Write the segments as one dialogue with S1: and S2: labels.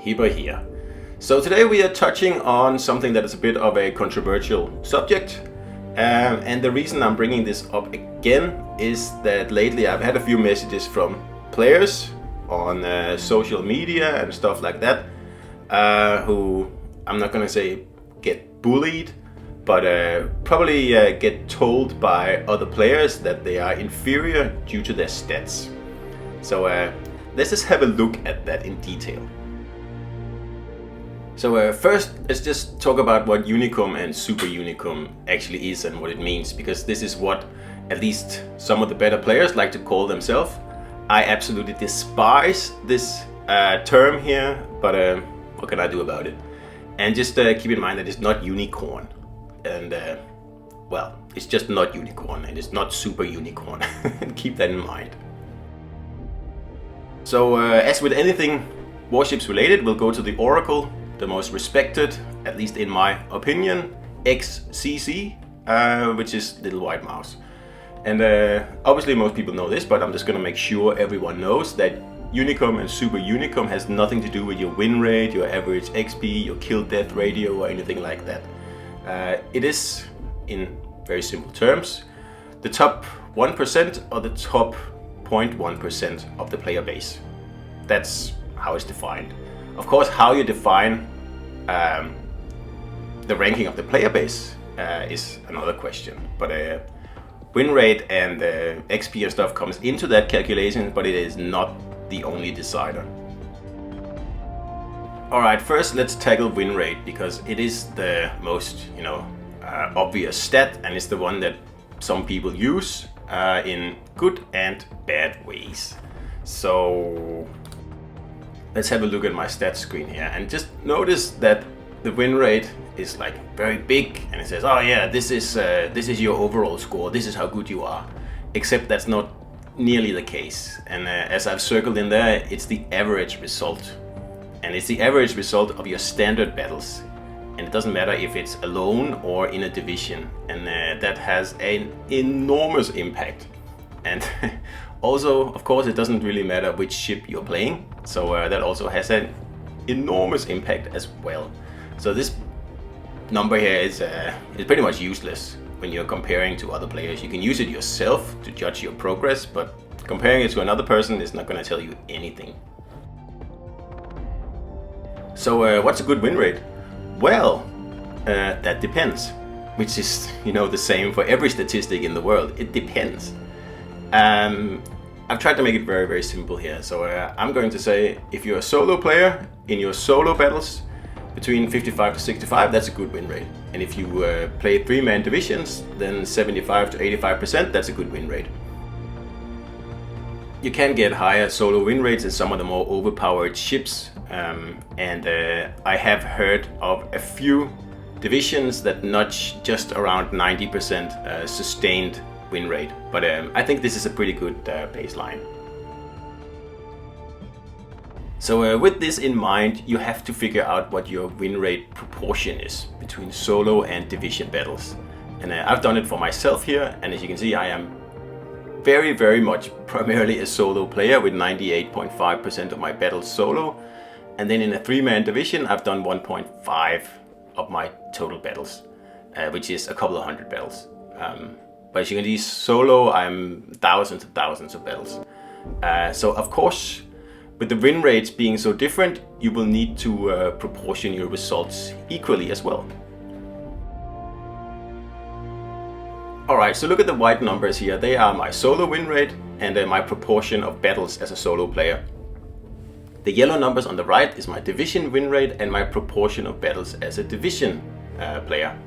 S1: Hipper here. So today we are touching on something that is a bit of a controversial subject, and the reason I'm bringing this up again is that lately I've had a few messages from players on social media and stuff like that, who I'm not gonna say get bullied, but probably get told by other players that they are inferior due to their stats. So let's just have a look at that in detail. So first, let's just talk about what Unicom and Super-Unicum actually is and what it means, because this is what at least some of the better players like to call themselves. I absolutely despise this term here, but what can I do about it? And just keep in mind that it's not unicorn, and well, it's just not unicorn, and it's not super unicorn. Keep that in mind. So as with anything Warships related, we'll go to the Oracle, the most respected, at least in my opinion, XCC, which is Little White Mouse. And obviously most people know this, but I'm just gonna make sure everyone knows that Unicom and Super-Unicum has nothing to do with your win rate, your average XP, your kill death ratio, or anything like that. It is, in very simple terms, the top 1% or the top 0.1% of the player base. That's how it's defined. Of course, how you define the ranking of the player base is another question. But win rate and XP and stuff comes into that calculation, but it is not the only decider. Alright, first let's tackle win rate, because it is the most, obvious stat, and it's the one that some people use in good and bad ways. So let's have a look at my stats screen here, and just notice that the win rate is like very big, and it says, oh yeah, this is your overall score, this is how good you are. Except that's not nearly the case, and as I've circled in there, it's the average result, and it's the average result of your standard battles, and it doesn't matter if it's alone or in a division, and that has an enormous impact. And also, of course, it doesn't really matter which ship you're playing, so that also has an enormous impact as well. So this number here is pretty much useless when you're comparing to other players. You can use it yourself to judge your progress, but comparing it to another person is not going to tell you anything. So what's a good win rate? Well, that depends, which is the same for every statistic in the world. It depends. I've tried to make it very, very simple here. So I'm going to say, if you're a solo player in your solo battles, between 55 to 65, that's a good win rate. And if you play 3-man divisions, then 75 to 85%, that's a good win rate. You can get higher solo win rates in some of the more overpowered ships, and I have heard of a few divisions that notch just around 90% sustained win rate, but I think this is a pretty good baseline. So with this in mind, you have to figure out what your win rate proportion is between solo and division battles. And I've done it for myself here, and as you can see, I am very, very much primarily a solo player with 98.5% of my battles solo. And then in a 3-man division, I've done 1.5 of my total battles, which is a couple of hundred battles. But as you can see, solo, I'm thousands and thousands of battles. So of course, with the win rates being so different, you will need to proportion your results equally as well. Alright, so look at the white numbers here. They are my solo win rate and my proportion of battles as a solo player. The yellow numbers on the right is my division win rate and my proportion of battles as a division player.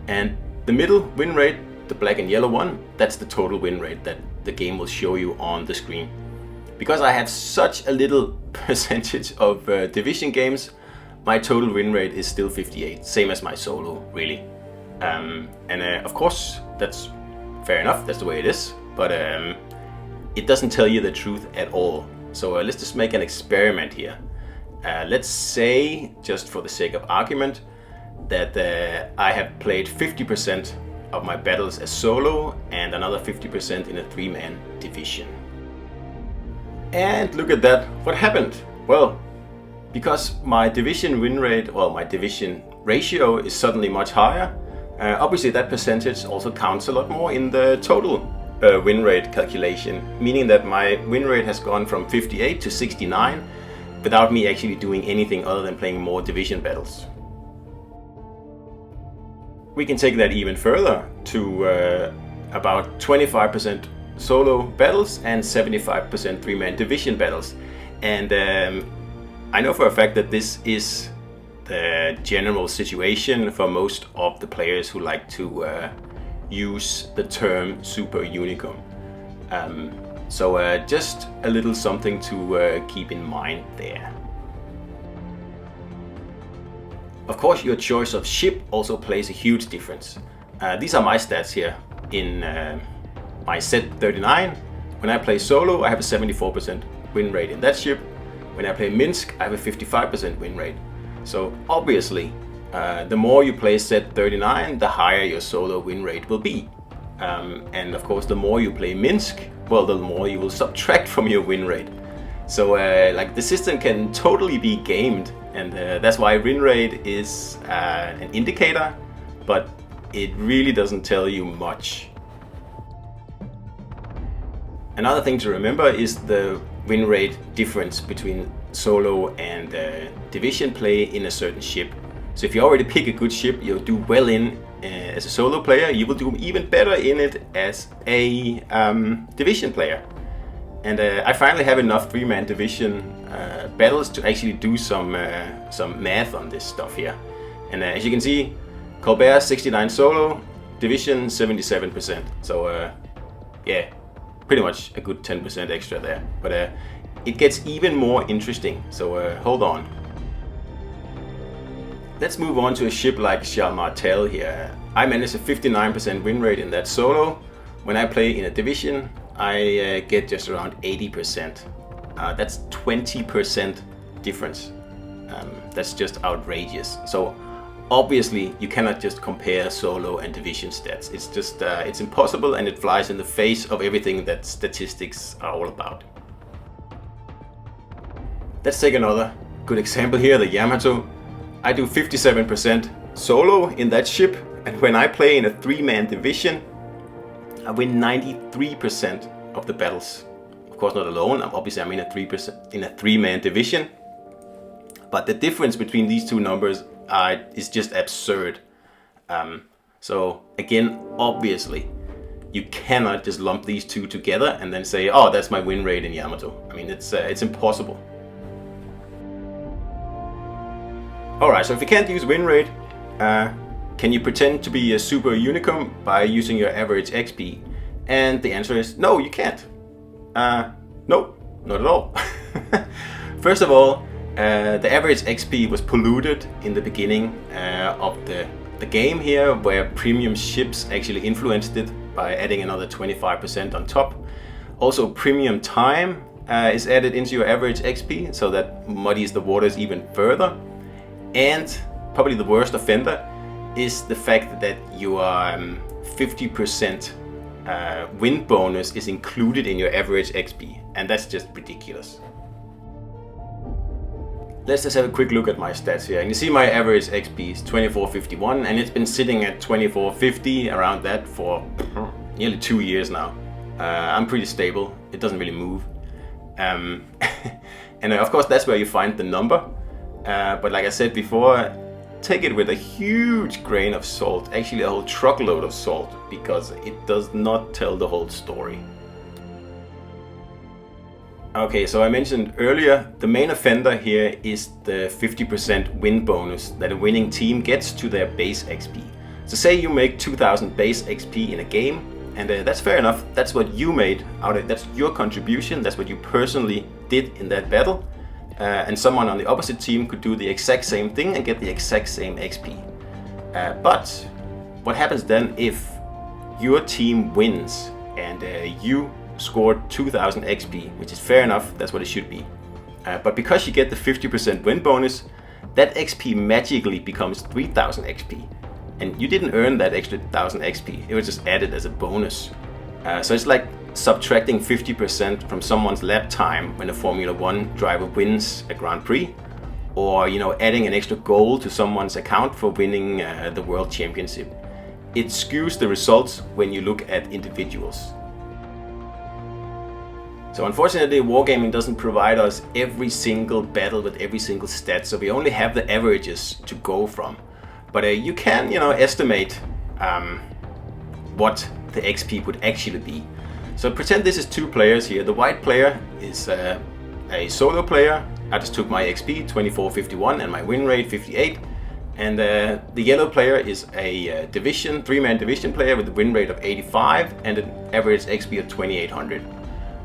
S1: And the middle win rate, the black and yellow one, that's the total win rate that the game will show you on the screen. Because I have such a little percentage of division games, my total win rate is still 58, same as my solo, really. Of course, that's fair enough, that's the way it is, but it doesn't tell you the truth at all. So let's just make an experiment here. Let's say, just for the sake of argument, that I have played 50% of my battles as solo and another 50% in a 3-man division. And look at that, what happened? Well, Because my division win rate, well, my division ratio is suddenly much higher, obviously that percentage also counts a lot more in the total win rate calculation, meaning that my win rate has gone from 58 to 69 without me actually doing anything other than playing more division battles. We can take that even further to about 25% solo battles and 75% 3-man division battles. And I know for a fact that this is the general situation for most of the players who like to use the term Super-Unicum. So just a little something to keep in mind there. Of course, your choice of ship also plays a huge difference. These are my stats here in my set 39. When I play solo, I have a 74% win rate in that ship. When I play Minsk, I have a 55% win rate. So obviously, the more you play set 39, the higher your solo win rate will be. And of course, the more you play Minsk, well, the more you will subtract from your win rate. So like the system can totally be gamed, and that's why win rate is an indicator, but it really doesn't tell you much. Another thing to remember is the win rate difference between solo and division play in a certain ship. So if you already pick a good ship, you'll do well in as a solo player, you will do even better in it as a division player. And I finally have enough 3-man division battles to actually do some math on this stuff here. And as you can see, Colbert 69 solo, division 77%. So yeah, pretty much a good 10% extra there. But it gets even more interesting, so hold on. Let's move on to a ship like Charles Martel here. I managed a 59% win rate in that solo. When I play in a division, I get just around 80%. That's 20% difference. That's just outrageous. So obviously you cannot just compare solo and division stats. It's just it's impossible, and it flies in the face of everything that statistics are all about. Let's take another good example here, the Yamato. I do 57% solo in that ship, and when I play in a 3-man division, I win 93% of the battles. Of course not alone, obviously I'm in a 3-man division. But the difference between these two numbers is just absurd. So again, obviously, you cannot just lump these two together and then say, oh, that's my win rate in Yamato. I mean, it's impossible. Alright, so if you can't use win rate, can you pretend to be a Super-Unicum by using your average XP? And the answer is no, you can't. No, not at all. First of all, the average XP was polluted in the beginning of the game here, where premium ships actually influenced it by adding another 25% on top. Also, premium time is added into your average XP, so that muddies the waters even further. And probably the worst offender is the fact that your 50% win bonus is included in your average XP, and that's just ridiculous. Let's just have a quick look at my stats here, and you see my average XP is 2451, and it's been sitting at 2450 around that for nearly 2 years now. I'm pretty stable, it doesn't really move. And of course that's where you find the number. But like I said before, take it with a huge grain of salt, actually a whole truckload of salt, because it does not tell the whole story. Okay, so I mentioned earlier, the main offender here is the 50% win bonus that a winning team gets to their base XP. So say you make 2000 base XP in a game, and that's fair enough, that's what you made out of, that's your contribution, that's what you personally did in that battle. And someone on the opposite team could do the exact same thing and get the exact same XP. But what happens then if your team wins and you scored 2000 XP, which is fair enough, that's what it should be. But because you get the 50% win bonus, that XP magically becomes 3000 XP. And you didn't earn that extra 1000 XP, it was just added as a bonus. So it's like subtracting 50% from someone's lap time when a Formula 1 driver wins a Grand Prix, or adding an extra goal to someone's account for winning the World Championship. It skews the results when you look at individuals. So unfortunately, Wargaming doesn't provide us every single battle with every single stat, so we only have the averages to go from. But you can, estimate what the XP would actually be. So pretend this is two players here. The white player is a solo player. I just took my XP 2451 and my win rate 58. And the yellow player is a three-man division player with a win rate of 85 and an average XP of 2800.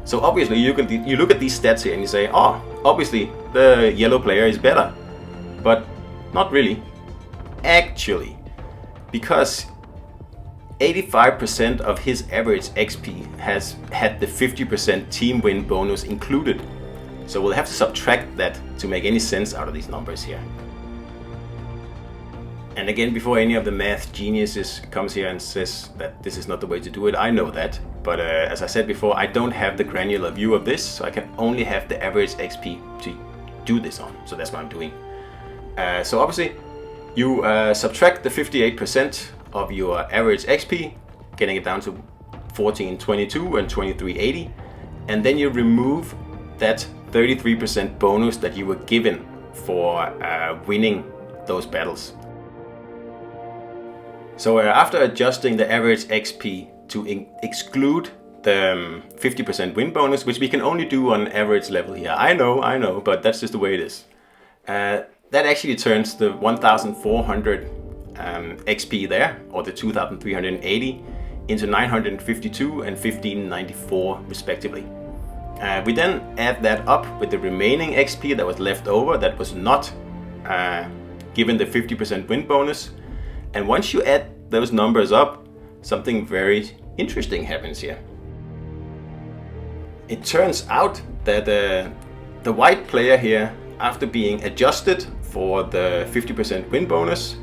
S1: So obviously you look at these stats here and you say, oh, obviously the yellow player is better. But not really. Actually, because 85% of his average XP has had the 50% team win bonus included. So we'll have to subtract that to make any sense out of these numbers here. And again, before any of the math geniuses comes here and says that this is not the way to do it, I know that. But as I said before, I don't have the granular view of this, so I can only have the average XP to do this on. So that's what I'm doing. So obviously, you subtract the 58% of your average XP, getting it down to 1422 and 2380, and then you remove that 33% bonus that you were given for winning those battles. So after adjusting the average XP to exclude the 50% win bonus, which we can only do on average level here, I know, but that's just the way it is. That actually turns the 1400 XP there, or the 2380, into 952 and 1594 respectively. We then add that up with the remaining XP that was left over, that was not given the 50% win bonus. And once you add those numbers up, something very interesting happens here. It turns out that the white player here, after being adjusted for the 50% win bonus,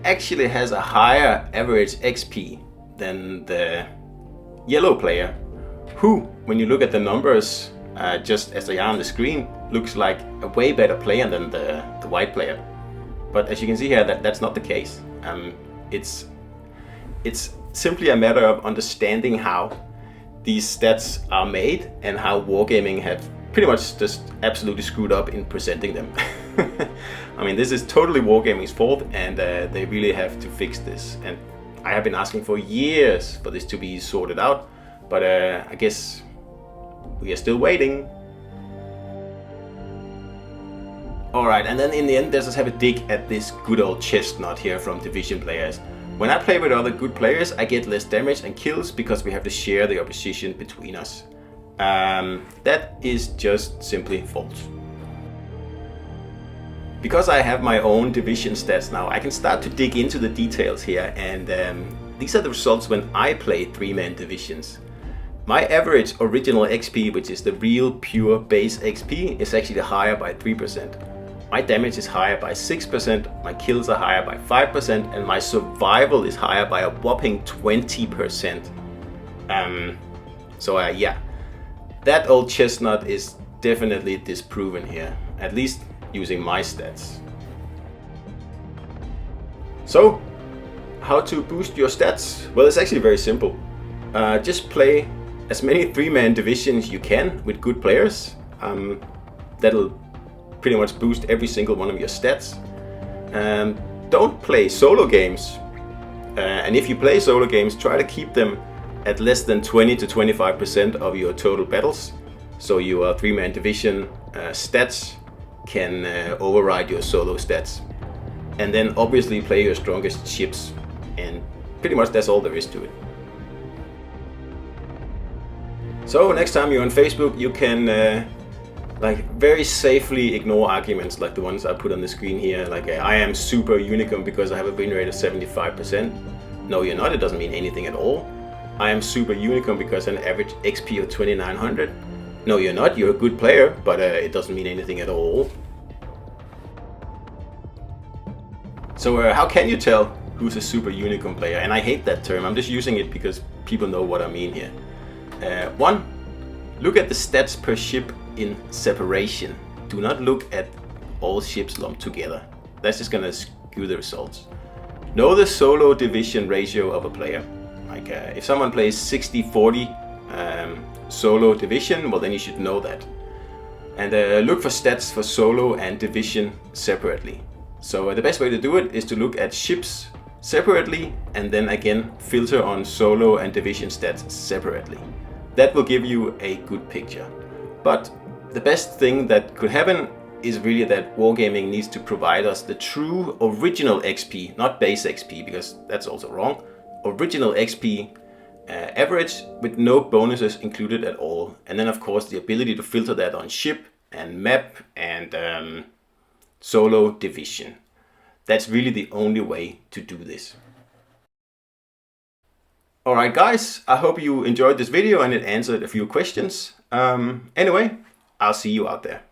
S1: actually has a higher average XP than the yellow player, who, when you look at the numbers just as they are on the screen, looks like a way better player than the white player. But as you can see here, that's not the case. It's simply a matter of understanding how these stats are made and how Wargaming have pretty much just absolutely screwed up in presenting them. I mean, this is totally Wargaming's fault, and they really have to fix this. And I have been asking for years for this to be sorted out, but I guess we are still waiting. Alright, and then in the end, let's just have a dig at this good old chestnut here from division players. When I play with other good players, I get less damage and kills because we have to share the opposition between us. That is just simply false. Because I have my own division stats now, I can start to dig into the details here, and these are the results when I play three-man divisions. My average original XP, which is the real pure base XP, is actually higher by 3%. My damage is higher by 6%, my kills are higher by 5%, and my survival is higher by a whopping 20%. Yeah, that old chestnut is definitely disproven here, at least using my stats. So, how to boost your stats? Well, it's actually very simple. Just play as many three-man divisions you can with good players. That'll pretty much boost every single one of your stats. Don't play solo games. And if you play solo games, try to keep them at less than 20 to 25% of your total battles. So your three-man division stats can override your solo stats. And then obviously play your strongest ships. And pretty much that's all there is to it. So next time you're on Facebook, you can very safely ignore arguments like the ones I put on the screen here, like I am Super-Unicum because I have a win rate of 75%. No, you're not, it doesn't mean anything at all. I am Super-Unicum because I have an average XP of 2900. No, you're not, you're a good player, but it doesn't mean anything at all. So how can you tell who's a Super-Unicum player? And I hate that term, I'm just using it because people know what I mean here. One, look at the stats per ship in separation. Do not look at all ships lumped together. That's just gonna skew the results. Know the solo division ratio of a player. Like if someone plays 60-40 solo division, well then you should know that. And look for stats for solo and division separately. So the best way to do it is to look at ships separately and then again filter on solo and division stats separately. That will give you a good picture. But the best thing that could happen is really that Wargaming needs to provide us the true original XP, not base XP, because that's also wrong. Original XP average with no bonuses included at all. And then of course the ability to filter that on ship and map and solo division. That's really the only way to do this. Alright guys, I hope you enjoyed this video and it answered a few questions. Anyway, I'll see you out there.